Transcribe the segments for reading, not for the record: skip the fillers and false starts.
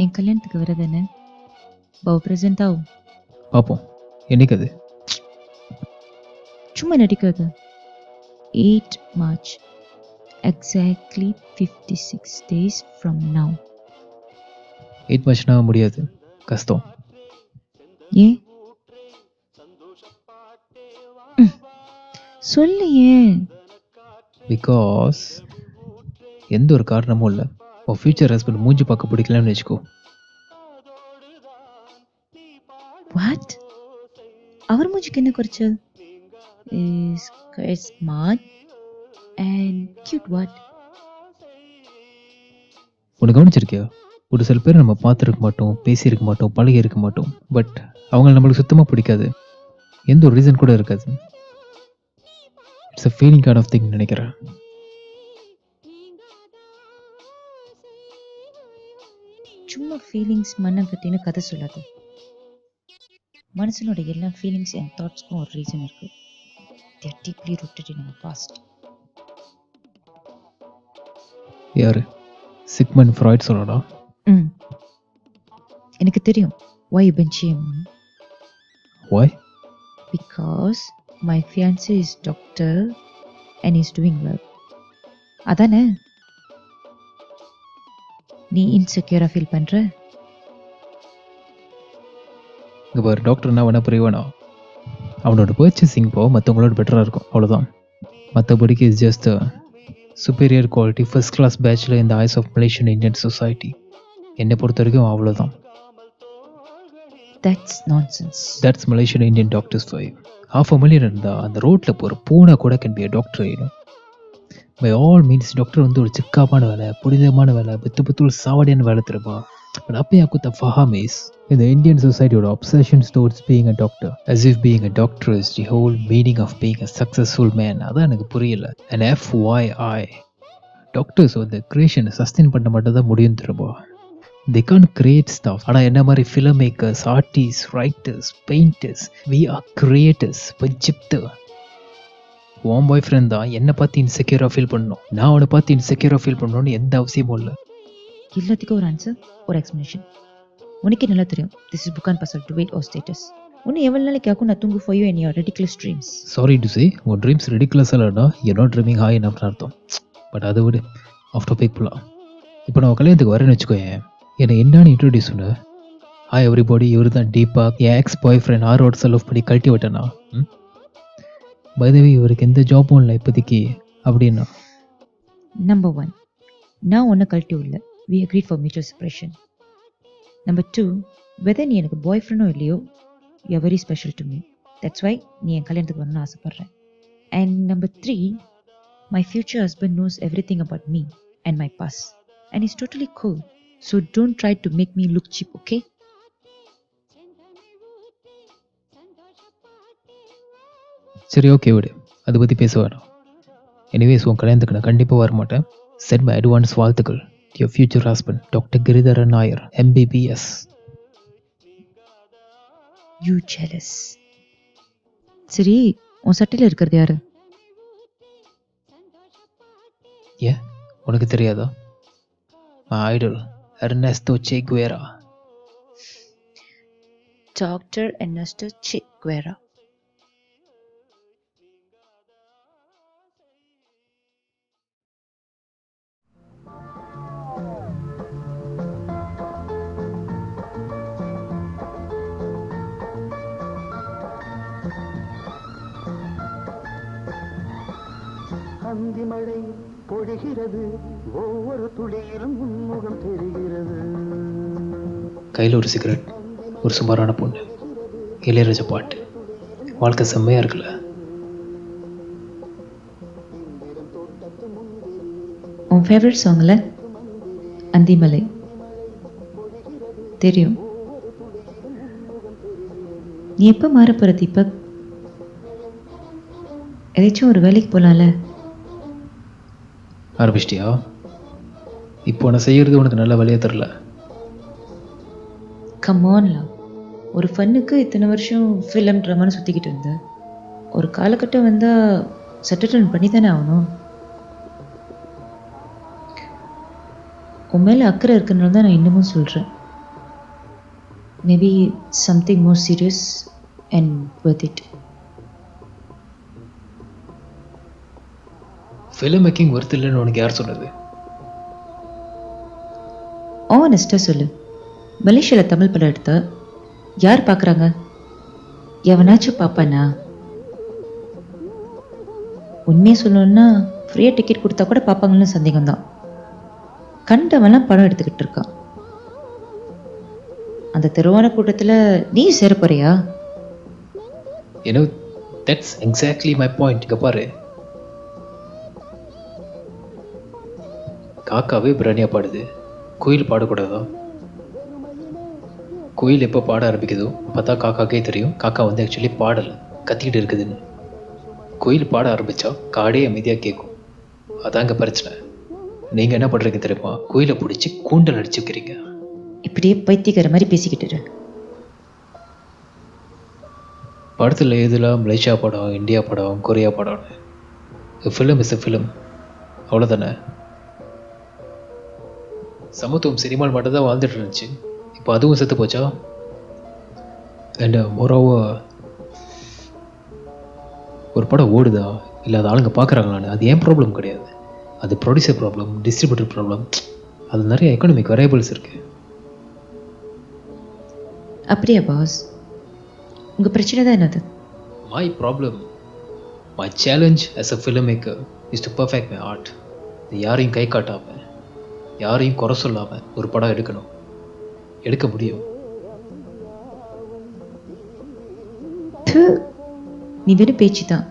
என் கல்யாணத்துக்கு வரதானே பவு ப்ரெசென்ட் ஆகும். பார்ப்போம். என்னைக்கு அது? சும்மா நடிக்காது. 8 March, exactly 56 days from now. 8 மார்ச்னா முடியாது, கஷ்டம். ஏன் சொல்லு ஏன்? பிகாஸ் எந்த ஒரு காரணமும் இல்லை. உன் ஃபியூச்சர் ஹஸ்பண்ட் மூஞ்சி பார்க்க பிடிக்கலன்னு வச்சுக்கோ. வாட்? அவர் மூஞ்சிக்கு என்ன குறைச்சல்? Is quite smart and cute. what? உனக்கு கவனிச்சிருக்கியா? ஒரு சில பேர் நம்ம பார்த்துருக்க மாட்டோம், பேசியிருக்க மாட்டோம், பழகி இருக்க மாட்டோம். பட் அவங்கள நம்மளுக்கு சுத்தமாக பிடிக்காது. எந்த ஒரு ரீசன் கூட இருக்காது. It's a feeling kind of thing நினைக்கிறேன். சும்மா ஃபீலிங்ஸ் மண்ணம் கட்டின்னு கதை சொல்லாது. மனுஷனோட எல்லா ஃபீலிங்ஸ் அண்ட் தாட்ஸ்க்கும் ஒரு ரீசன் இருக்கு. they are deeply rooted in our past. யாரு? சிக்மண்ட் ஃப்ராய்ட் சொல்லலாம். எனக்கு தெரியும். why you been shaming? Why? because my fiancé is doctor and he's doing well. அதானே நீ இன்செக்யூரா ஃபீல் பண்ற? இங்கே பாரு, டாக்டர்னா வேணா புரியவேணா, அவனோட பர்ச்சேசிங் இப்போ மற்றவங்களோட பெட்டராக இருக்கும், அவ்வளோதான். மற்றபடிக்கு is just superior quality first class bachelor இந்த eyes of Malaysian Indian society. என்னை பொறுத்த வரைக்கும் அவ்வளோதான். That's nonsense. That's Malaysian Indian doctors five. $500,000 இருந்தால் அந்த ரோட்டில் போகிற பூனை கூட கேன் பி அ டாக்டர் ஆகிடும். பை ஆல் மீன்ஸ் டாக்டர் வந்து ஒரு சிக்காப்பான வேலை, புனிதமான வேலை, புத்து சாவடியான வேலை திருப்பா. பட் அப்போ யாக்கு த ஃபஹாமேஸ் இந்த இந்தியன் சொசைட்டியோட obsessions towards being a doctor as if being a doctor is the whole meaning of being a successful man. அதான் எனக்கு புரியல. and FYI டாக்டர்ஸ் வந்து கிரியேஷனை சஸ்டெயின் பண்ண மட்டும் தான் முடியும் திருப்பா. they can't create stuff. ஆனால் என்ன மாதிரி film makers, artist, writers, painters, we are creators. பஞ்சிப்து உன் பாய் ஃப்ரெண்ட் தான் என்னை பார்த்து இன்செக்யூராக ஃபீல் பண்ணணும், நான் அவனை பார்த்து இன்செக்யூராக ஃபீல் பண்ணணும்னு எந்த அவசியமும் இல்லை. எல்லாத்துக்கும் ஒரு ஆன்சர், ஒரு எக்ஸ்பிளனேஷன். உனக்கே நல்லா தெரியும் திஸ் இஸ் புக்கான் பசல் டு வெயிட் ஆர் ஸ்டேட்டஸ். ஒன்று எவ்வளோ நாளைக்கு ஆகும் நான் தூங்கு for you and your ridiculous dreams. Sorry to say, உன் ட்ரீம்ஸ் ரெடிகுலஸ் இல்லைனா யூ நாட் ட்ரீமிங் ஹை எனஃப்னு அர்த்தம். பட் அதை விட ஆஃப் டாபிக் போகலாம். இப்போ நான் கல்யாணத்துக்கு வரேன்னு வச்சுக்கோயேன், என்னை என்னன்னு இன்ட்ரோடியூஸ் பண்ணு. ஹாய் எவ்ரிபாடி, இவர் தான் டீபா, என் எக்ஸ் பாய் ஃப்ரெண்ட் ஆரோட செலவு பண்ணி கழட்டி விட்டேனா. பை தி வே இவருக்கு எந்த ஜாப்பும் இல்லை இப்போதைக்கு அப்படின்னா. நம்பர் 1, நான் ஒன்றை கழட்டி விடல. we agreed for mutual separation. Number 2, whether நீ எனக்கு பாய் ஃப்ரெண்டோ இல்லையோ you are very special to me. That's why நீ என் கல்யாணத்துக்கு வரணும்னு ஆசைப்பட்றேன். And number 3, my future husband knows everything about me and my past and is totally cool. So don't try to make me look cheap, okay? சரி, okay விடு, அதை பற்றி பேச வேணாம். எனிவேஸ் உன் கல்யாணத்துக்கு நான் கண்டிப்பாக வர மாட்டேன். சென்ட் மை அட்வான்ஸ் வாழ்த்துக்கள். your future husband Dr. Giridharan Nair, MBBS. you jealous. சரி, உன் சட்டையில் இருக்கிறது யாரு? ஏன் உனக்கு தெரியாதா? my idol Ernesto Che Guevara. Doctor Ernesto Che Guevara. அந்தி மழை பொழிகிறது, ஒவ்வொரு துளியிலும் உன்முகம் தெரிகிறது. கையில் ஒரு சிகரெட், ஒரு சுமாரான பொண்ணு, இளையராஜா பாட்டு, வாழ்க்கை செம்மையாக இருக்குல்ல? உன் ஃபேவரட் சாங்கில் அந்திமலை தெரியும். நீ எப்போ மாறப்போகிற தீபக்? ஏதாச்சும் ஒரு வேலைக்கு போகலாம்ல? ஆரம்பிச்சிட்டியா? இப்போ நான் செய்கிறது உனக்கு நல்ல வழியாக தெரில. கமான்லா, ஒரு ஃபன்னுக்கு இத்தனை வருஷம் ஃபிலிம் ட்ராமான்னு சுற்றிக்கிட்டு இருந்தேன். ஒரு காலகட்டம் வந்தால் செட்டில்மெண்ட் பண்ணி தானே ஆகணும். உன் மேலே அக்கறை இருக்குன்னு தான் நான் இன்னமும் சொல்கிறேன். Maybe something more serious and worth it. Film making worth இல்லைன்னு உனக்கு யார் சொன்னது? ஆனஸ்ட்டாக சொல்லு, மலேசியாவில் தமிழ் படம் எடுத்தா யார் பார்க்குறாங்க? எவனாச்சும் பார்ப்பானா? உண்மையை சொல்லணும்னா ஃப்ரீயாக டிக்கெட் கொடுத்தா கூட பார்ப்பாங்கன்னு சந்தேகம்தான். கண்டவெல்லாம் படம் எடுத்துக்கிட்டு இருக்கான். அந்த தெருவான கூட்டத்தில் நீ சேர போறியா? You know that's exactly my point. இங்கே பாரு, காக்காவே பிராணியாக பாடுது, குயில் பாடக்கூடாதா? குயில் எப்போ பாட ஆரம்பிக்குதோ பார்த்தா காக்காக்கே தெரியும் காக்கா வந்து ஆக்சுவலி பாடலை, கத்திக்கிட்டு இருக்குதுன்னு. குயில் பாட ஆரம்பித்தா காடே அமைதியாக கேட்கும். அதாங்க பிரச்சனை. நீங்கள் என்ன பண்ணுறீங்க தெரியுமா? குயிலை பிடிச்சி கூண்டல் அடிச்சுக்கிறீங்க. இப்படியே பைத்தியக்கார மாதிரி பேசிக்கிட்டு இரு. படத்தில் எதுலாம் மலேசியா படம், இந்தியா படம், கொரியா படம்னு ஃபிலிம் இஸ் எ ஃபிலிம், அவ்வளோதானே. சமத்துவம் சினிமாவில் மட்டும்தான் வாழ்ந்துட்டு இருந்துச்சு, இப்போ அதுவும் செத்து போச்சா? அண்ட் மோரோவா ஒரு படம் ஓடுதா இல்லை அது ஆளுங்க பார்க்குறாங்களான்னு அது ஏன் ப்ராப்ளம் கிடையாது. அது ப்ரொடியூசர் ப்ராப்ளம், டிஸ்ட்ரிபியூட்டர் ப்ராப்ளம். அது நிறைய எக்கனாமிக் வேரியபிள்ஸ் இருக்குது. அப்படியா பாஸ்? உங்கள் பிரச்சனை தான் என்னது? My problem, my challenge as a filmmaker is to perfect my art. யாரையும் கை காட்டாமல், யாரையும் குறை சொல்லாமல் ஒரு படம் எடுக்கணும். எடுக்க முடியும். நீ வெறும் பேச்சு தான்.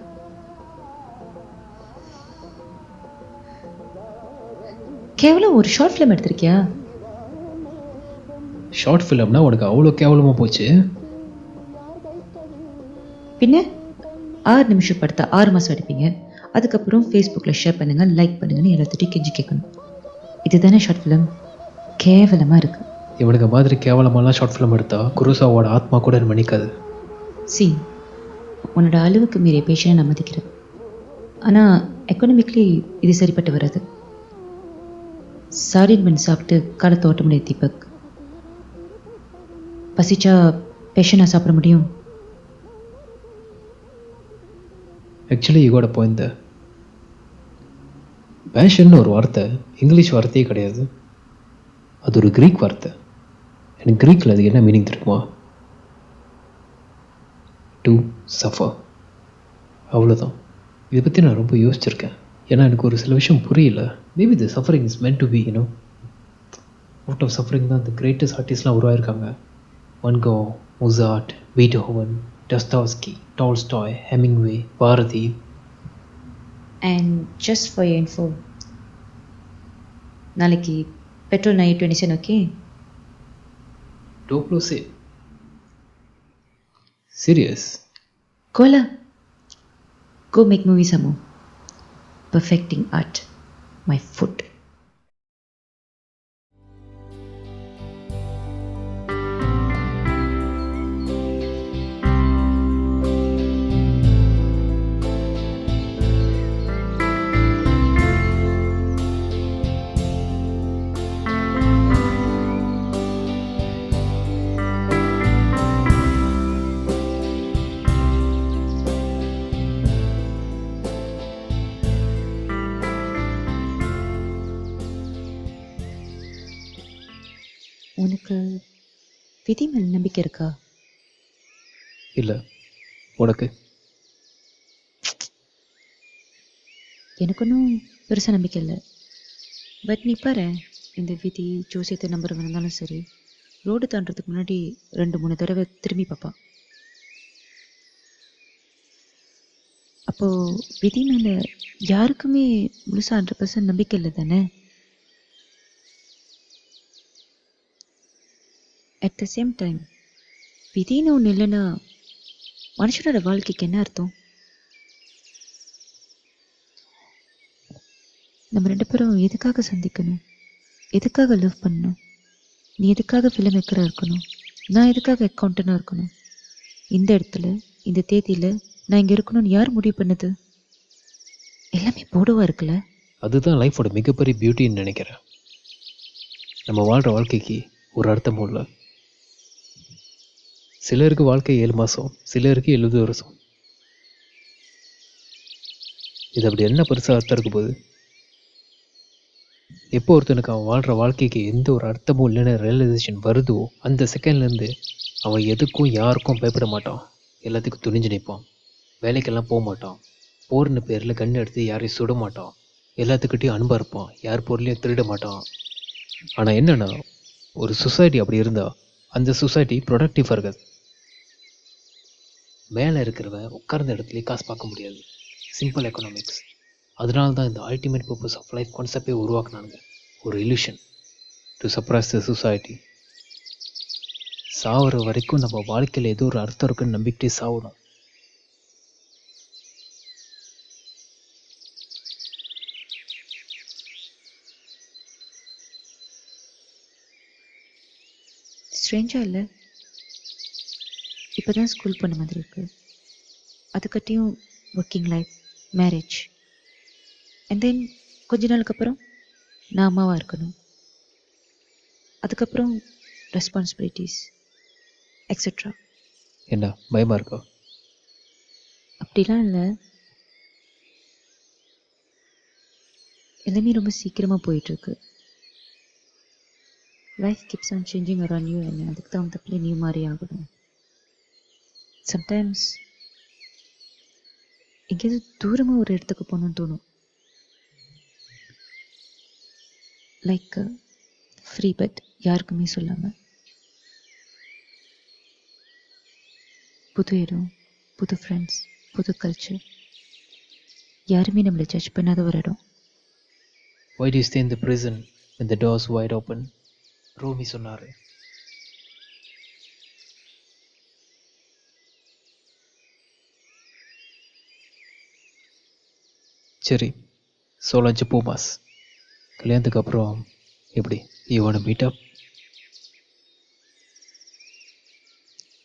கேவலம் ஒரு ஷார்ட் ஃபிலிம் எடுத்திருக்கியா? ஷார்ட் ஃபிலிம்னா உனக்கு அவ்வளோ கேவலமாக போச்சு? பின்ன 6 நிமிஷம் படத்தை 6 மாதம் எடுப்பீங்க, அதுக்கப்புறம் ஃபேஸ்புக்கில் ஷேர் பண்ணுங்கள், லைக் பண்ணுங்கன்னு எல்லாத்துட்டையும் கெஞ்சி கேட்கணும். இதுதானே ஷார்ட் ஃபிலிம்? கேவலமாக இருக்கு. இவனுக்கு மாதிரி கேவலமாலாம் ஷார்ட் ஃபிலிம் எடுத்தா குருசாவோட ஆத்மா கூட மன்னிக்காது. சி, உன்னோட அளவுக்கு மீறிய பேஷனை நான் மதிக்கிறேன். ஆனால் எக்கனாமிக்லி இது சரிப்பட்டு வராது. சாரின் மண் சாப்பிட்டு காலத்தை ஓட்ட முடியாது தீபக். பசிச்சா பேஷனாக சாப்பிட முடியும்? Actually you point. பேஷன் ஒரு வார்த்தை இங்கிலீஷ் வார்த்தையே கிடையாது, அது ஒரு க்ரீக் வார்த்தை. எனக்கு க்ரீக்கில் அது என்ன மீனிங் தெரியுமா? டு சஃபர், அவ்வளோதான். இதை பற்றி நான் ரொம்ப யோசிச்சிருக்கேன். ஏன்னா எனக்கு ஒரு சில விஷயம் புரியல. Maybe the suffering is meant to be, you know. Out of suffering தான் த கிரேட்டஸ்ட் ஆர்டிஸ்ட்லாம் உருவாயிருக்காங்க. Van Gogh, Mozart, Beethoven, Dostoevsky, Tolstoy, Hemingway, Bharathi. And just for your info, நாளைக்கு பெட்ரோல் நைட் 27, ஓகே? டோப்ளோ சே சீரியஸ். கோலா, go make movies some more. Perfecting art, my foot. உனக்கு விதி மேல் நம்பிக்கை இருக்கா? இல்லை, உனக்கு? எனக்கு ஒன்றும் பெருசாக நம்பிக்கை இல்லை. பட் நீ பாரு, இந்த விதி ஜோசியத்தை நம்புறவன் இருந்தாலும் சரி, ரோடு தாண்டறதுக்கு முன்னாடி 2-3 தடவை திரும்பி பார்ப்பான். அப்போது விதி மேலே யாருக்குமே முழுசாக 100% நம்பிக்கை இல்லை தானே? அட் த சேம் டைம் விதின்னு ஒன்று இல்லைன்னா மனுஷனோட வாழ்க்கைக்கு என்ன அர்த்தம்? நம்ம 2 பேரும் எதுக்காக சந்திக்கணும்? எதுக்காக லவ் பண்ணணும்? நீ எதுக்காக ஃபிலிம் மேக்கராக இருக்கணும்? நான் எதுக்காக அக்கௌண்டனாக இருக்கணும்? இந்த இடத்துல இந்த தேதியில் நான் இங்கே இருக்கணும்னு யார் முடிவு பண்ணது? எல்லாமே போடுவா இருக்குல்ல. அதுதான் லைஃபோட மிகப்பெரிய பியூட்டின்னு நினைக்கிறேன். நம்ம வாழ்கிற வாழ்க்கைக்கு ஒரு அர்த்தமும் இல்லை. சிலருக்கு வாழ்க்கை 7 மாதம், சிலருக்கு 70 வருஷம். இது அப்படி என்ன பெருசாக அர்த்தம் இருக்க போகுது? எப்போ ஒருத்தனுக்கு அவன் வாழ்கிற வாழ்க்கைக்கு எந்த ஒரு அர்த்தமும் இல்லைன்னு ரியலைசேஷன் வருதோ அந்த செகண்ட்லேருந்து அவன் எதுக்கும் யாருக்கும் பயப்பட மாட்டான். எல்லாத்துக்கும் துணிஞ்சு நிற்பான். வேலைக்கெல்லாம் போக மாட்டான். போர்னு பேரில் கண் எடுத்து யாரையும் சுட மாட்டான். எல்லாத்துக்கிட்டையும் அன்பாக இருப்பான். யார் பொருளையும் திருட மாட்டான். ஆனால் என்னென்னா, ஒரு சொசைட்டி அப்படி இருந்தால் அந்த சொசைட்டி ப்ரொடக்டிவாக இருக்காது. மேலே இருக்கிறவன் உட்கார்ந்த இடத்துலையே காசு பார்க்க முடியாது. Simple economics. அதனால தான் இந்த அல்டிமேட் பர்பஸ் ஆஃப் லைஃப் கான்செப்டே உருவாக்குனாங்க. ஒரு illusion to suppress the society. சாவர வரைக்கும் நம்ம வாழ்க்கையில் ஏதோ ஒரு அர்த்தம் இருக்குன்னு நம்பிக்கிட்டே சாகணும். ஸ்ட்ரேஞ்சா இல்லை? இப்போ தான் ஸ்கூல் போன மாதிரி இருக்கு. அதுக்கட்டியும் working life, marriage, and then கொஞ்ச நாளுக்கு அப்புறம் நான் அம்மாவாக இருக்கணும். அதுக்கப்புறம் ரெஸ்பான்சிபிலிட்டிஸ் எக்ஸெட்ரா. என்ன பயமாக இருக்கா? அப்படிலாம் இல்லை. எல்லாமே ரொம்ப சீக்கிரமாக போயிட்டுருக்கு. Life keeps on changing around you. என்ன அதுக்கு தான் தப்பில் நியூ மாதிரி ஆகணும். சம்டைம்ஸ் எங்கேயாவது தூரமாக ஒரு இடத்துக்கு போகணுன்னு தோணும். லைக் ஃப்ரீ பெட், யாருக்குமே சொல்லாமல். புது இடம், புது ஃப்ரெண்ட்ஸ், புது கல்ச்சர், யாருமே நம்மளை ஜட்ஜ் பண்ணாத ஒரு இடம். Why do you stay in the prison when the door's wide open? Romi சொன்னார். சரி, சோலஞ்சு பூமாஸ், கல்யாணத்துக்கு அப்புறம் எப்படி? You want to meet up?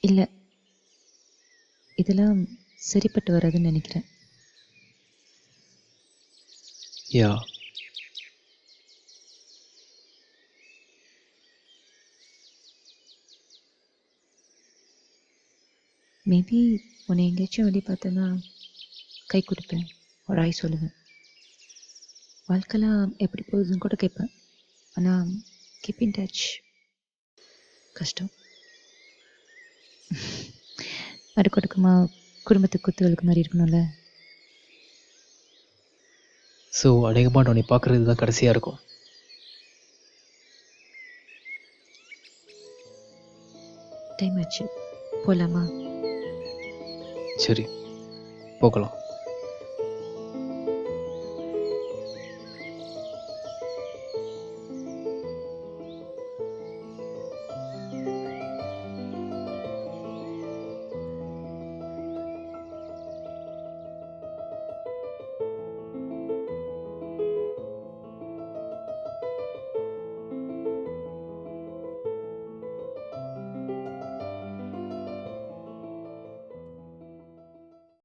இல்லை, இதெல்லாம் சரிப்பட்டு வராதுன்னு நினைக்கிறேன். யா. மேபி உன்னை எங்கேயாச்சும் வெளியே பார்த்தேன்னா கை கொடுப்பேன், ஒரு ஆய் சொல்லுவேன். வாழ்க்கைலாம் எப்படி போகுதுன்னு கூட கேட்பேன். ஆனால் கீப் இன் டச் கஷ்டம். அடுக்கடுக்குமா குடும்பத்துக்கு குத்துகளுக்கு மாதிரி இருக்கணும்ல. ஸோ அநேகமாக உன்னை பார்க்குறது தான் கடைசியாக இருக்கும். டைம் ஆச்சு, போகலாமா? சரி, போகலாம்.